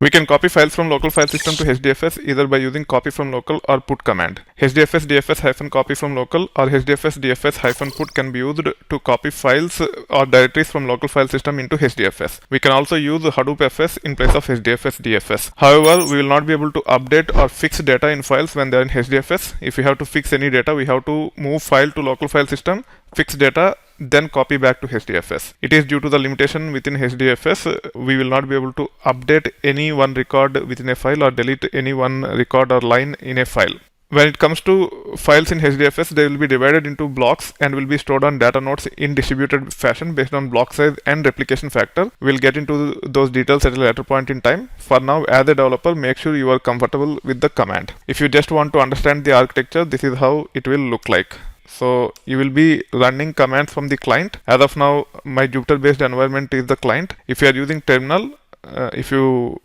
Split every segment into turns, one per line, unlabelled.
We can copy files from local file system to HDFS either by using copy from local or put command. HDFS dfs-copy from local or HDFS dfs-put can be used to copy files or directories from local file system into HDFS. We can also use Hadoop FS in place of HDFS dfs. However, we will not be able to update or fix data in files when they are in HDFS. If we have to fix any data, we have to move file to local file system, fix data, then copy back to HDFS. It is due to the limitation within HDFS, we will not be able to update any one record within a file or delete any one record or line in a file. When it comes to files in HDFS, they will be divided into blocks and will be stored on data nodes in distributed fashion based on block size and replication factor. We'll get into those details at a later point in time. For now, as a developer, make sure you are comfortable with the command. If you just want to understand the architecture, this is how it will look like. So you will be running commands from the client. As of now, my Jupyter based environment is the client. If you are using terminal, if you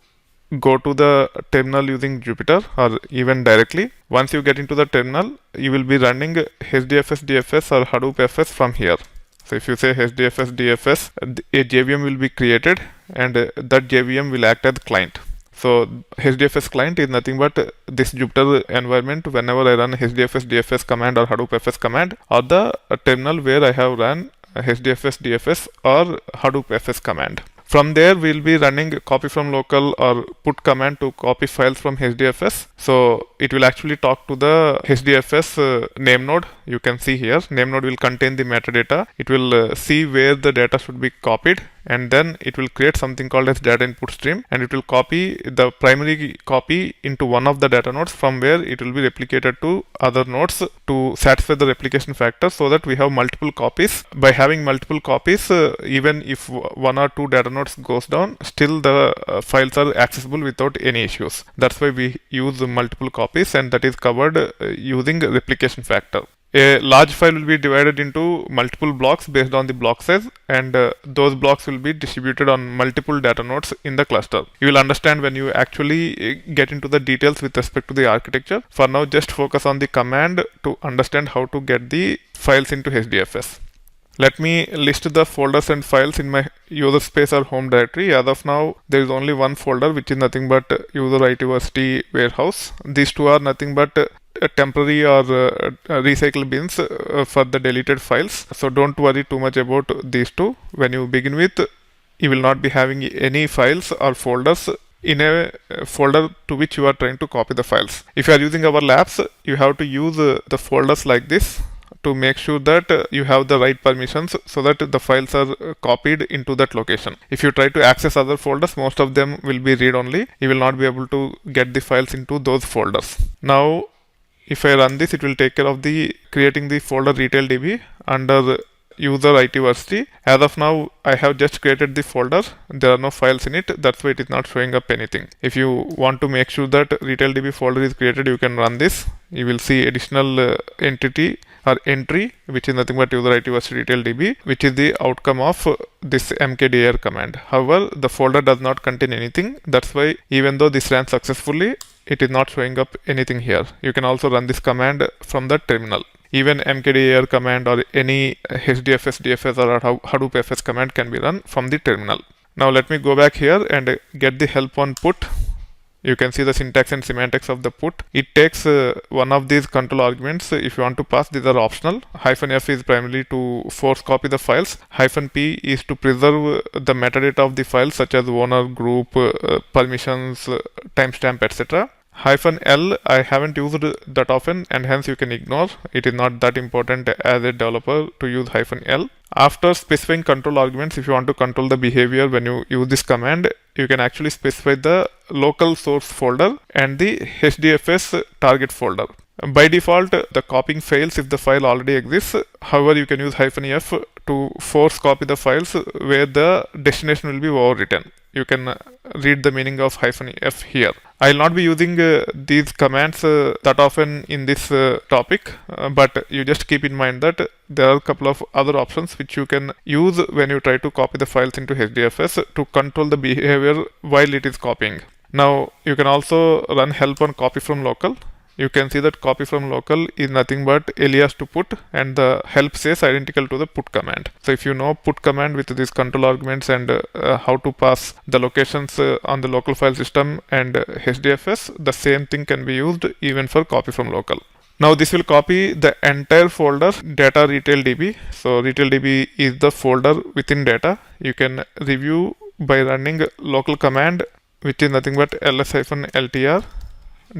go to the terminal using Jupyter or even directly, once you get into the terminal, you will be running HDFS DFS or Hadoop FS from here. So if you say HDFS DFS, a JVM will be created and that JVM will act as client. So HDFS client is nothing but this Jupyter environment whenever I run HDFS DFS command or Hadoop FS command, or the terminal where I have run HDFS DFS or Hadoop FS command. From there, we'll be running copy from local or put command to copy files from HDFS. So it will actually talk to the HDFS name node. You can see here, name node will contain the metadata. It will see where the data should be copied, and then it will create something called as data input stream, and it will copy the primary copy into one of the data nodes, from where it will be replicated to other nodes to satisfy the replication factor, so that we have multiple copies. By having multiple copies, even if one or two data nodes goes down, still the files are accessible without any issues. That's why we use multiple copies, and that is covered using replication factor. A large file will be divided into multiple blocks based on the block size, and those blocks will be distributed on multiple data nodes in the cluster. You will understand when you actually get into the details with respect to the architecture. For now, just focus on the command to understand how to get the files into HDFS. Let me list the folders and files in my user space or home directory. As of now, there is only one folder, which is nothing but user ITversity warehouse. These two are nothing but temporary or recycle bins for the deleted files. So don't worry too much about these two. When you begin with, you will not be having any files or folders in a folder to which you are trying to copy the files. If you are using our labs, you have to use the folders like this to make sure that you have the right permissions so that the files are copied into that location. If you try to access other folders, most of them will be read only. You will not be able to get the files into those folders. Now, if I run this, it will take care of the creating the folder retail-db under user ITversity. As of now, I have just created the folder. There are no files in it. That's why it is not showing up anything. If you want to make sure that retail-db folder is created, you can run this. You will see additional entity or entry, which is nothing but user ITversity retail-db, which is the outcome of this mkdir command. However, the folder does not contain anything. That's why even though this ran successfully, it is not showing up anything here. You can also run this command from the terminal. Even mkdir command or any HDFS DFS or Hadoop FS command can be run from the terminal. Now let me go back here and get the help on put. You can see the syntax and semantics of the put. It takes one of these control arguments. If you want to pass, these are optional. -f is primarily to force copy the files. -p is to preserve the metadata of the files, such as owner, group, permissions, timestamp, etc. -l I haven't used that often, and hence you can ignore. It is not that important as a developer to use -l. After specifying control arguments, if you want to control the behavior when you use this command, you can actually specify the local source folder and the HDFS target folder. By default, the copying fails if the file already exists. However, you can use -f to force copy the files where the destination will be overwritten. You can read the meaning of -f here. I will not be using these commands that often in this topic, but you just keep in mind that there are a couple of other options which you can use when you try to copy the files into HDFS to control the behavior while it is copying. Now, you can also run help on copy from local. you can see that copy from local is nothing but alias to put, and the help says identical to the put command. So if you know put command with these control arguments and how to pass the locations on the local file system and HDFS, the same thing can be used even for copy from local. Now this will copy the entire folder data retail DB. So retail DB is the folder within data. You can review by running local command, which is nothing but ls-ltr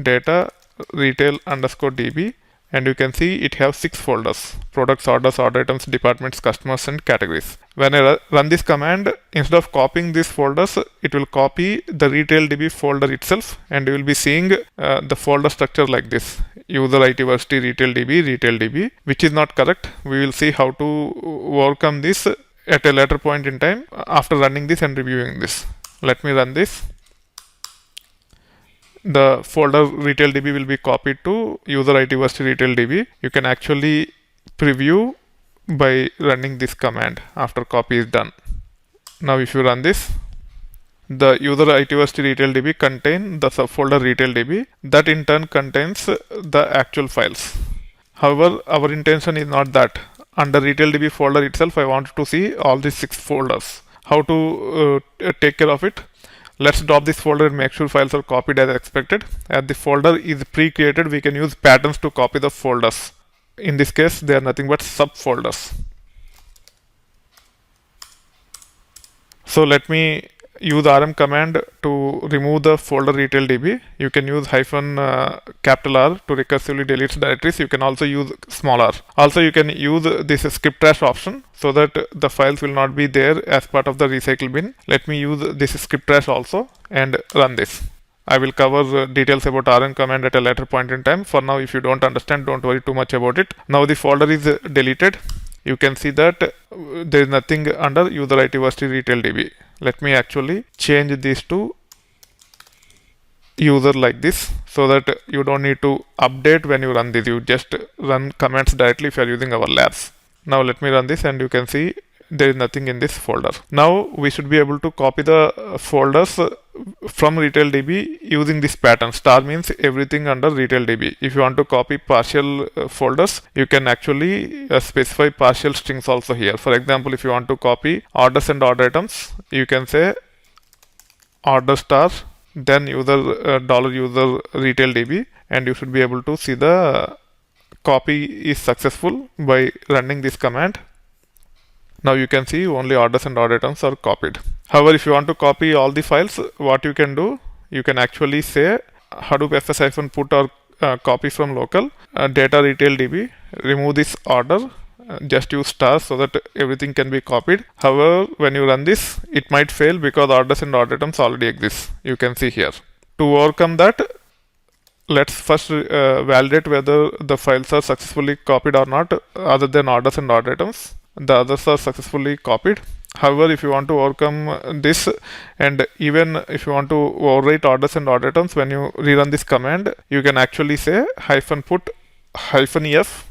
data retail underscore DB, and you can see it has 6 folders: products, orders, order items, departments, customers, and categories. When I run this command, instead of copying these folders, it will copy the retail DB folder itself, and you will be seeing the folder structure like this: user IT varsity retail DB, which is not correct. We will see how to overcome this at a later point in time after running this and reviewing this. Let me run this. The folder retail DB will be copied to user IT varsity retail DB. You can actually preview by running this command after copy is done. Now if you run this, the user IT varsity retail DB contain the subfolder retail DB, that in turn contains the actual files. However, our intention is not that. Under retail DB folder itself, I want to see all these 6 folders. How to take care of it? Let's drop this folder and make sure files are copied as expected. As the folder is pre-created, we can use patterns to copy the folders. In this case, they are nothing but subfolders. So let me use rm command to remove the folder retail DB. You can use capital R to recursively delete directories. You can also use small r. Also, you can use this skip trash option so that the files will not be there as part of the recycle bin. Let me use this skip trash also and run this. I will cover details about rm command at a later point in time. For now, if you don't understand, don't worry too much about it. Now the folder is deleted. You can see that there is nothing under user IT varsity retail DB. Let me actually change these to user like this, so that you don't need to update when you run this. You just run commands directly if you are using our labs. Now let me run this, and you can see there is nothing in this folder. Now we should be able to copy the folders from retail DB using this pattern. Star means everything under retail DB. If you want to copy partial folders, you can actually specify partial strings also here. For example, if you want to copy orders and order items, you can say order star then user $user retail DB, and you should be able to see the copy is successful by running this command. Now you can see only orders and order items are copied. However, if you want to copy all the files, what you can do, you can actually say Hadoop fs-put or copy from local data retail DB, remove this order, just use star so that everything can be copied. However, when you run this, it might fail because orders and order items already exist. You can see here. To overcome that, let's first validate whether the files are successfully copied or not. Other than orders and order items, the others are successfully copied. However, if you want to overcome this, and even if you want to overwrite orders and order items, when you rerun this command, you can actually say -put -ef,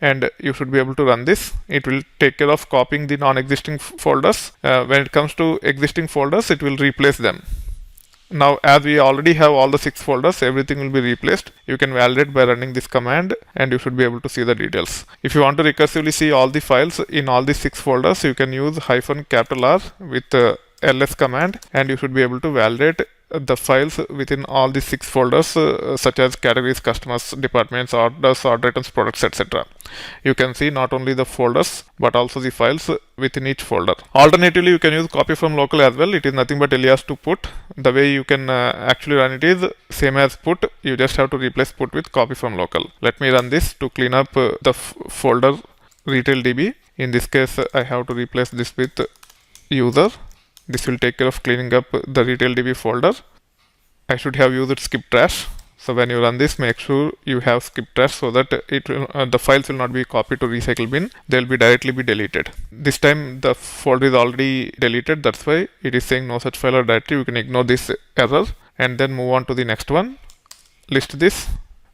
and you should be able to run this. It will take care of copying the non-existing folders. When it comes to existing folders, it will replace them. Now, as we already have all the 6 folders, everything will be replaced. You can validate by running this command, and you should be able to see the details. If you want to recursively see all the files in all these 6 folders, you can use -R with ls command, and you should be able to validate the files within all the 6 folders, such as categories, customers, departments, orders, order items, products, etc. You can see not only the folders but also the files within each folder. Alternatively, you can use copy from local as well. It is nothing but alias to put. The way you can actually run it is same as put. You just have to replace put with copy from local. Let me run this to clean up the folder retail DB. In this case, I have to replace this with user. This will take care of cleaning up the retail DB folder. I should have used skip trash. So when you run this, make sure you have skip trash so that it will, the files will not be copied to recycle bin. They will be directly be deleted. This time the folder is already deleted. That's why it is saying no such file or directory. You can ignore this error and then move on to the next one. List this.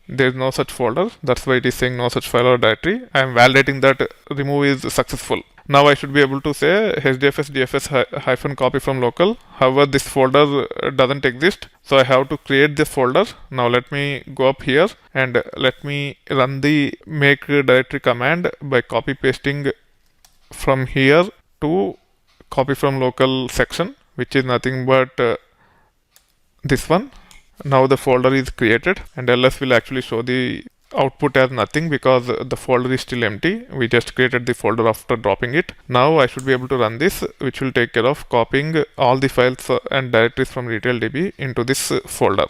There is no such folder. That's why it is saying no such file or directory. I am validating that remove is successful. Now I should be able to say HDFS DFS hyphen copy from local. However, this folder doesn't exist, so I have to create this folder. Now let me go up here and let me run the make directory command by copy pasting from here to copy from local section, which is nothing but this one. Now the folder is created, and ls will actually show the output as nothing because the folder is still empty. We just created the folder after dropping it. Now I should be able to run this, which will take care of copying all the files and directories from RetailDB into this folder.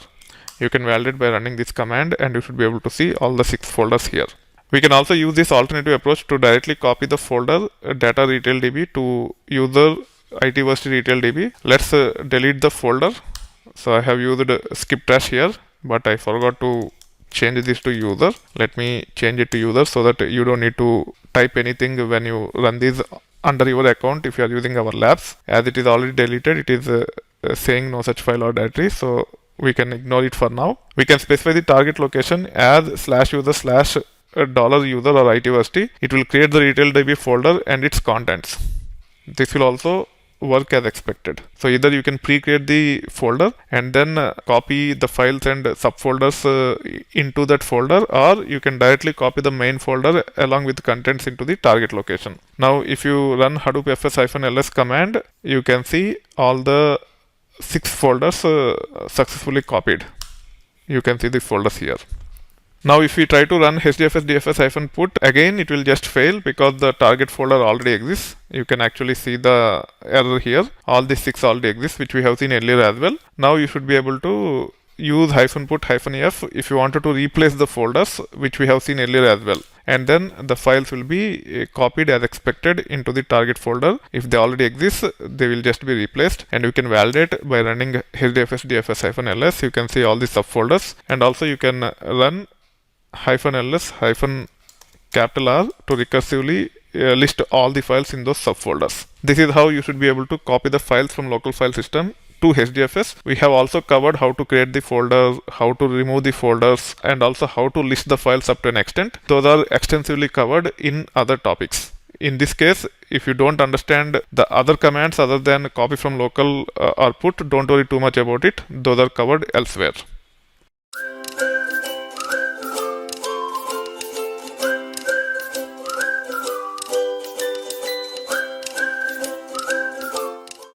You can validate by running this command, and you should be able to see all the 6 folders here. We can also use this alternative approach to directly copy the folder data RetailDB to user ITversity RetailDB. Let's delete the folder. So I have used skip trash here, but I forgot to change this to user. Let me change it to user so that you don't need to type anything when you run this under your account if you are using our labs. As it is already deleted, it is saying no such file or directory, so we can ignore it for now. We can specify the target location as /user/ $user or ITversity. It will create the RetailDB folder and its contents. This will also work as expected. So either you can pre-create the folder and then copy the files and subfolders into that folder, or you can directly copy the main folder along with contents into the target location. Now if you run hadoop fs-ls command, you can see all the 6 folders successfully copied. You can see the folders here. Now if we try to run HDFS DFS-put, again it will just fail because the target folder already exists. You can actually see the error here. All these 6 already exist, which we have seen earlier as well. Now you should be able to use -put-f if you wanted to replace the folders, which we have seen earlier as well. And then the files will be copied as expected into the target folder. If they already exist, they will just be replaced. And you can validate by running HDFS DFS-ls. You can see all the subfolders, and also you can run -ls -R to recursively list all the files in those subfolders. This is how you should be able to copy the files from local file system to HDFS. We have also covered how to create the folder, how to remove the folders, and also how to list the files up to an extent. Those are extensively covered in other topics. In this case, if you don't understand the other commands other than copy from local or put, don't worry too much about it. Those are covered elsewhere.